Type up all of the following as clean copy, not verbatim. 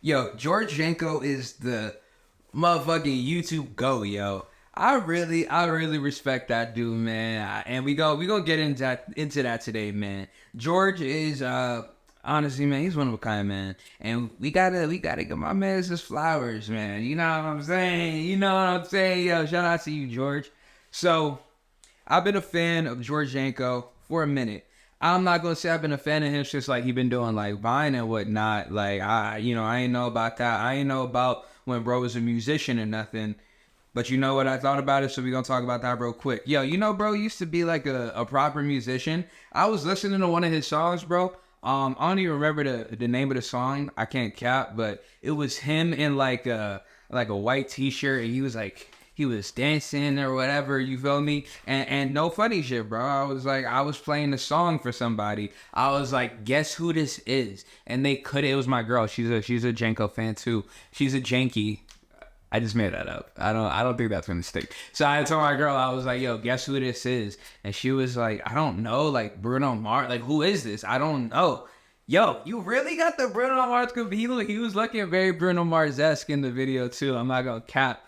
Yo, George Janko is the motherfucking YouTube go, yo. I really respect that dude, man. And we gonna get into that today, man. George is honestly, man, he's one of a kind, man. And we gotta give my man his flowers, man. You know what I'm saying? You know what I'm saying? Yo, shout out to you, George. So I've been a fan of George Janko for a minute. I'm not gonna say I've been a fan of him since like he been doing like Vine and whatnot. Like I ain't know about that. I ain't know about when bro was a musician or nothing. But you know what I thought about it, so we gonna talk about that real quick. Yo, bro used to be like a proper musician. I was listening to one of his songs, bro. I don't even remember the name of the song. I can't cap, but it was him in like a white t-shirt, and he was dancing or whatever, you feel me? And no funny shit, bro. I was playing the song for somebody. I was like, guess who this is? And it was my girl. She's a Janko fan too. She's a Janky. I just made that up. I don't think that's gonna stick. So I told my girl, I was like, yo, guess who this is? And she was like, I don't know, like Bruno Mars. Like, who is this? I don't know. Yo, you really got the Bruno Mars? He was looking very Bruno Mars-esque in the video too. I'm not gonna cap.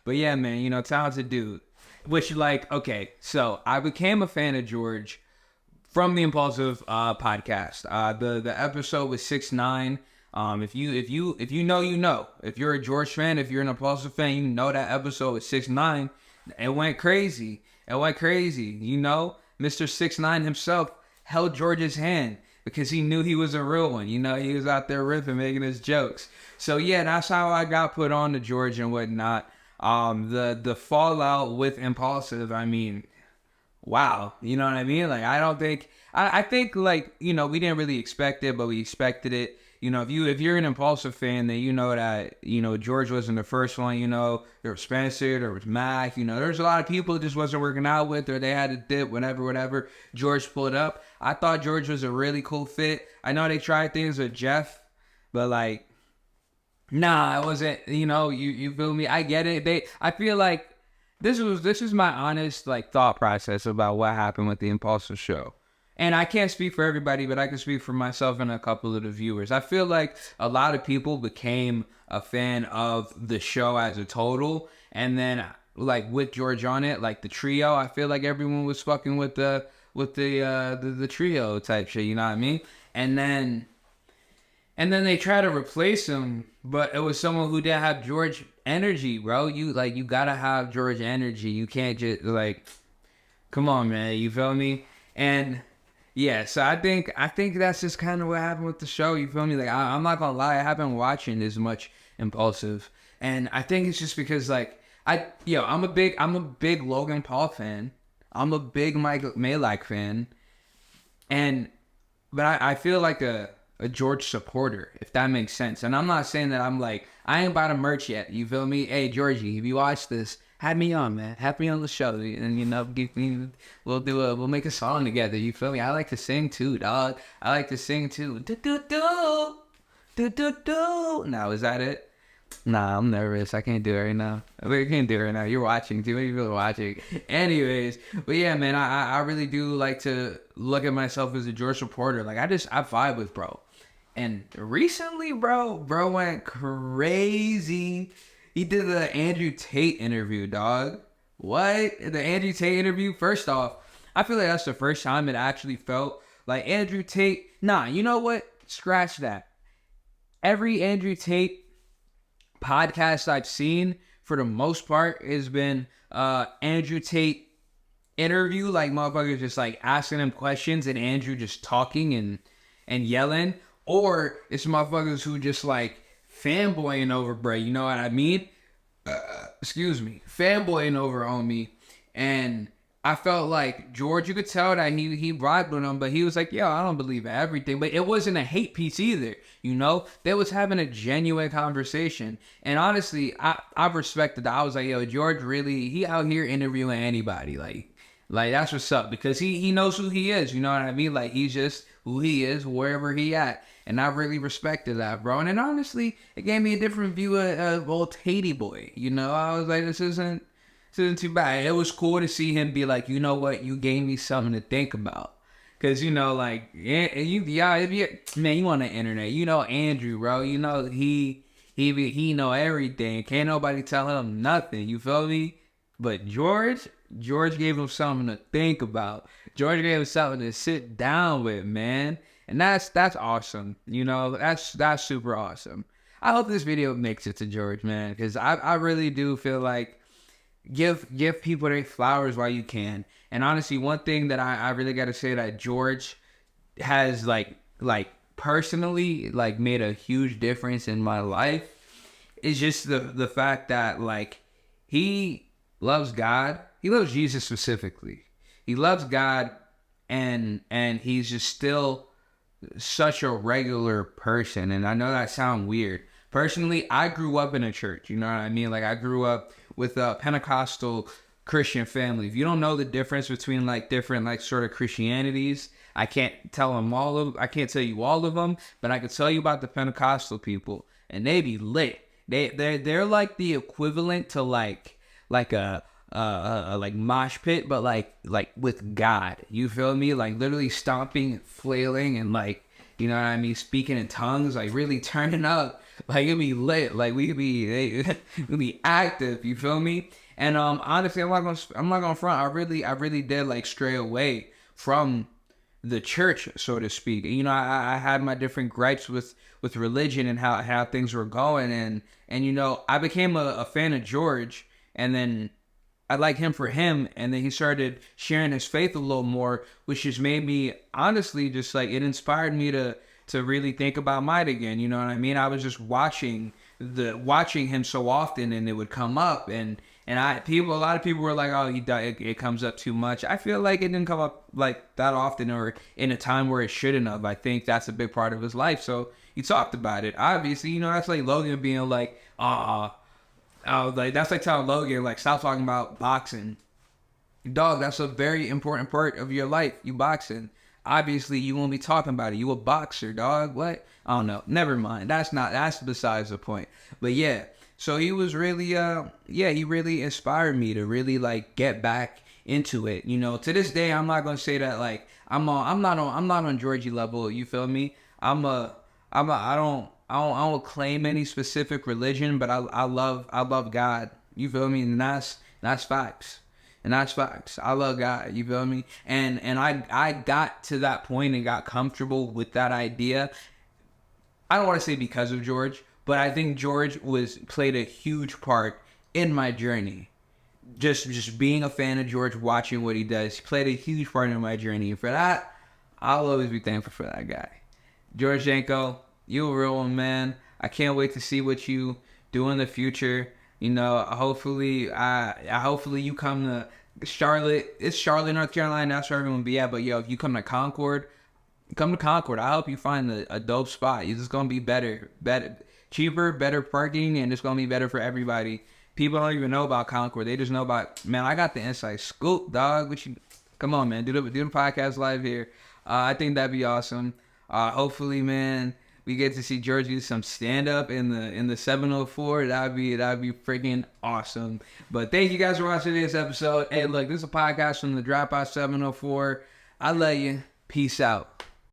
But yeah, man, talented dude. Which like, okay, so I became a fan of George from the Impulsive podcast. The episode was 6ix9ine. If you know, you know. If you're a George fan, if you're an Impulsive fan, you know that episode with 6ix9ine. It went crazy. Mr. 6ix9ine himself held George's hand because he knew he was a real one. He was out there riffing, making his jokes. So yeah, that's how I got put on to George and whatnot. The fallout with Impulsive, I mean, wow. You know what I mean? Like, I think like, we didn't really expect it, but we expected it. If you're an Impulsive fan, then you know that, George wasn't the first one. There was Spencer, there was Mac, there's a lot of people it just wasn't working out with, or they had to dip, whatever. George pulled up. I thought George was a really cool fit. I know they tried things with Jeff, but like, nah, it wasn't, you feel me? I get it. I feel like this is my honest like thought process about what happened with the Impulsive show. And I can't speak for everybody, but I can speak for myself and a couple of the viewers. I feel like a lot of people became a fan of the show as a total, and then like with George on it, like the trio, I feel like everyone was fucking with the trio type shit, you know what I mean? And then they try to replace him, but it was someone who didn't have George energy, bro. You gotta have George energy. You can't just like, come on, man. You feel me? And yeah, so I think that's just kind of what happened with the show. You feel me? Like I'm not gonna lie, I haven't been watching as much Impulsive, and I think it's just because like I'm a big Logan Paul fan. I'm a big Mike Malak fan, but I feel like a George supporter, if that makes sense. And I'm not saying that I ain't bought a merch yet. You feel me? Hey, Georgie, if you watch this, have me on, man. Have me on the show. And, we'll make a song together. You feel me? I like to sing too, dog. I like to sing too. Do-do-do. Do-do-do. Now, is that it? Nah, I'm nervous. I can't do it right now. You're watching. Too many people are watching. Anyways, but yeah, man, I really do like to look at myself as a George supporter. Like, I vibe with bro. And recently, bro went crazy. He did the Andrew Tate interview, dog. What? The Andrew Tate interview? First off, I feel like that's the first time it actually felt like Andrew Tate. Nah, you know what? Scratch that. Every Andrew Tate podcast I've seen, for the most part, has been Andrew Tate interview. Like, motherfuckers just like asking him questions and Andrew just talking and yelling. Or it's motherfuckers who just like fanboying over bro, you know what I mean? Excuse me. Fanboying over on me. And I felt like George, you could tell that he vibed with him, but he was like, yo, I don't believe everything. But it wasn't a hate piece either, They was having a genuine conversation. And honestly, I respected that. I was like, yo, George really, he out here interviewing anybody. Like that's what's up. Because he knows who he is, you know what I mean? Like, he's just who he is, wherever he at. And I really respected that, bro. And then honestly, it gave me a different view of old Tatey boy. I was like, this isn't too bad. It was cool to see him be like, you know what? You gave me something to think about. Cause you know, like, yeah, if you man, you on the internet, you know Andrew, bro. You know he know everything. Can't nobody tell him nothing. You feel me? But George gave him something to think about. George gave him something to sit down with, man. And that's awesome. You know, that's super awesome. I hope this video makes it to George, man, because I really do feel like give people their flowers while you can. And honestly, one thing that I really got to say that George has like personally like made a huge difference in my life is just the fact that like he loves God. He loves Jesus specifically. He loves God, and he's just still such a regular person. And I know that sounds weird. Personally, I grew up in a church. You know what I mean? Like I grew up with a Pentecostal Christian family. If you don't know the difference between like different like sort of Christianities, I can't tell you all of them, but I can tell you about the Pentecostal people, and they be lit. They're like the equivalent to like a like mosh pit, but like with God. You feel me? Like literally stomping, flailing, and like, you know what I mean, speaking in tongues, like really turning up. Like it be lit. Like we be active. You feel me? And honestly, I'm not gonna front. I really did like stray away from the church, so to speak. You know, I had my different gripes with religion and how things were going, and you know, I became a fan of George, and then I like him for him, and then he started sharing his faith a little more, which just made me honestly just like it inspired me to really think about mine again. You know what I mean? I was just watching him so often, and it would come up, and a lot of people were like, oh, it comes up too much. I feel like it didn't come up like that often or in a time where it shouldn't have. I think that's a big part of his life. So he talked about it. Obviously, you know, that's like Logan being like, like that's like telling Logan, like, stop talking about boxing. Dog, that's a very important part of your life. You boxing. Obviously, you won't be talking about it. You a boxer, dog. What? I don't know. Never mind. That's besides the point. But yeah. So he was really, he really inspired me to really like get back into it. You know, to this day, I'm not gonna say that like I'm not on Georgie level. You feel me? I don't claim any specific religion, but I love God. You feel me? And that's facts. And that's facts. I love God. You feel me? And I got to that point and got comfortable with that idea. I don't want to say because of George, but I think George played a huge part in my journey. Just being a fan of George, watching what he does, he played a huge part in my journey. And for that, I'll always be thankful for that guy. George Janko, you a real one, man. I can't wait to see what you do in the future. You know, hopefully you come to Charlotte. It's Charlotte, North Carolina. That's where everyone be at. But yo, if you come to Concord, I'll help you find a dope spot. It's just gonna be better, cheaper, better parking, and it's gonna be better for everybody. People don't even know about Concord. They just know about, man, I got the inside scoop, dog. Come on, man, do the podcast live here. I think that'd be awesome. Hopefully, man, we get to see George do some stand up in the 704. That'd be freaking awesome. But thank you guys for watching this episode. Hey, look, this is a podcast from the Dropout 704. I love you. Peace out.